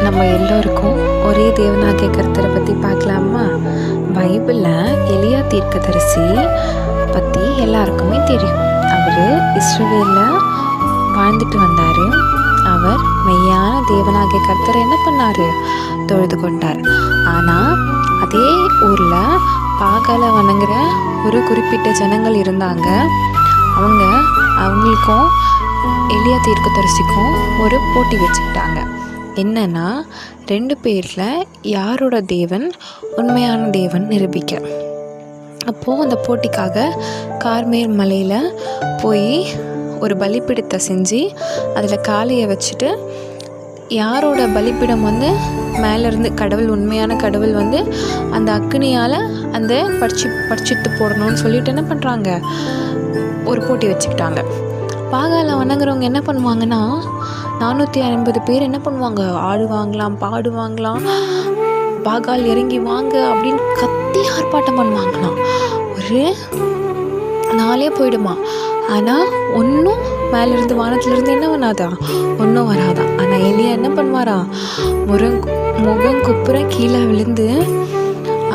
நம்ம எல்லோருக்கும் ஒரே தேவனாகிய கர்த்தரை பற்றி பார்க்கலாமா? பைபிளில் எலியா தீர்க்கதரிசி பற்றி எல்லாருக்குமே தெரியும். அவர் இஸ்ரவேலில் வாழ்ந்துட்டு வந்தார். அவர் மெய்யான தேவனாகிய கர்த்தரை என்ன பண்ணார்? தொழுது கொண்டார். ஆனால் அதே ஊரில் பாகாலை வணங்குற ஒரு குறிப்பிட்ட ஜனங்கள் இருந்தாங்க. அவங்களுக்கும் எலியா தீர்க்கதரிசிக்கும் ஒரு போட்டி வச்சுக்கிட்டாங்க. என்னன்னா, 2 பேரில் யாரோட தேவன் உண்மையான தேவன் நிரூபிக்க. அப்போது அந்த போட்டிக்காக கார்மேல் மலையில் போய் ஒரு பலிப்பிடத்தை செஞ்சு அதில் காளையை வச்சுட்டு யாரோட பலிப்பிடம் மேலேருந்து கடவுள் உண்மையான கடவுள் அந்த அக்னியால் அந்த பட்சித்து போடணும்னு சொல்லிட்டு என்ன பண்ணுறாங்க, ஒரு போட்டி வச்சுக்கிட்டாங்க. பாகாலை வணங்குறவங்க என்ன பண்ணுவாங்கன்னா, 450 பேர் என்ன பண்ணுவாங்க, ஆடுவாங்களாம், பாடுவாங்களாம், பாகால் இறங்கி வாங்க அப்படின்னு கத்தி ஆர்ப்பாட்டம் பண்ணுவாங்களாம். ஒரு நாளே போயிடுமா. ஆனால் ஒன்றும் மேலேருந்து வானத்துலேருந்து என்ன பண்ணாதான், ஒன்றும் வராதான். ஆனால் எலியா என்ன பண்ணுவாரா, முகம் குப்புற கீழே விழுந்து,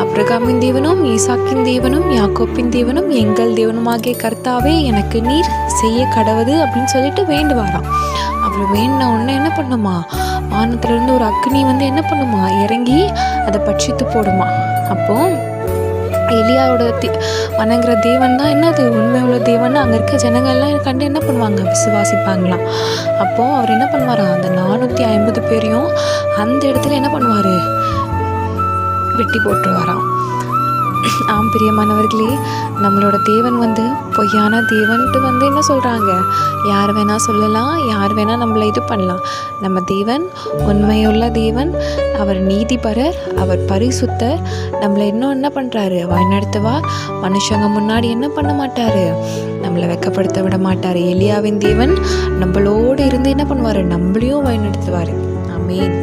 அப்ரகாமின் தேவனும் ஈசாக்கின் தேவனும் யாக்கோப்பின் தேவனும் எங்கள் தேவனுமாகிய கர்த்தாவே எனக்கு நீர் செய்ய கடவுது அப்படின்னு சொல்லிட்டு வேண்டுவாராம். அவ்வளோ வேண்டின உடனே என்ன பண்ணுமா, வானத்துலேருந்து ஒரு அக்னி என்ன பண்ணுமா, இறங்கி அதை பட்சித்து போடுமா. அப்போது எலியாவோட வணங்குற தேவன் தான் என்னது உண்மை உள்ள தேவன். அங்கே இருக்க ஜனங்கள்லாம் கண்டு என்ன பண்ணுவாங்க, விசுவாசிப்பாங்களாம். அப்போது அவர் என்ன பண்ணுவாராம், அந்த 450 பேரையும் அந்த இடத்துல என்ன பண்ணுவார், வெட்டி போட்டுருவாராம். ஆம் பிரியமானவர்களே, நம்மளோட தேவன் பொய்யான தேவன்ட்டு என்ன சொல்கிறாங்க, யார் வேணால் சொல்லலாம், யார் வேணால் நம்மளை இது பண்ணலாம். நம்ம தேவன் உண்மையுள்ள தேவன், அவர் நீதிபரர், அவர் பரிசுத்தர். நம்மளை இன்னும் என்ன பண்ணுறாரு, வழிநடத்துவார். மனுஷங்க முன்னாடி என்ன பண்ண மாட்டார், நம்மளை வெட்கப்படுத்த விட மாட்டார். எலியாவின் தேவன் நம்மளோடு இருந்து என்ன பண்ணுவார், நம்மளையும் வழிநடத்துவார். ஆமென்.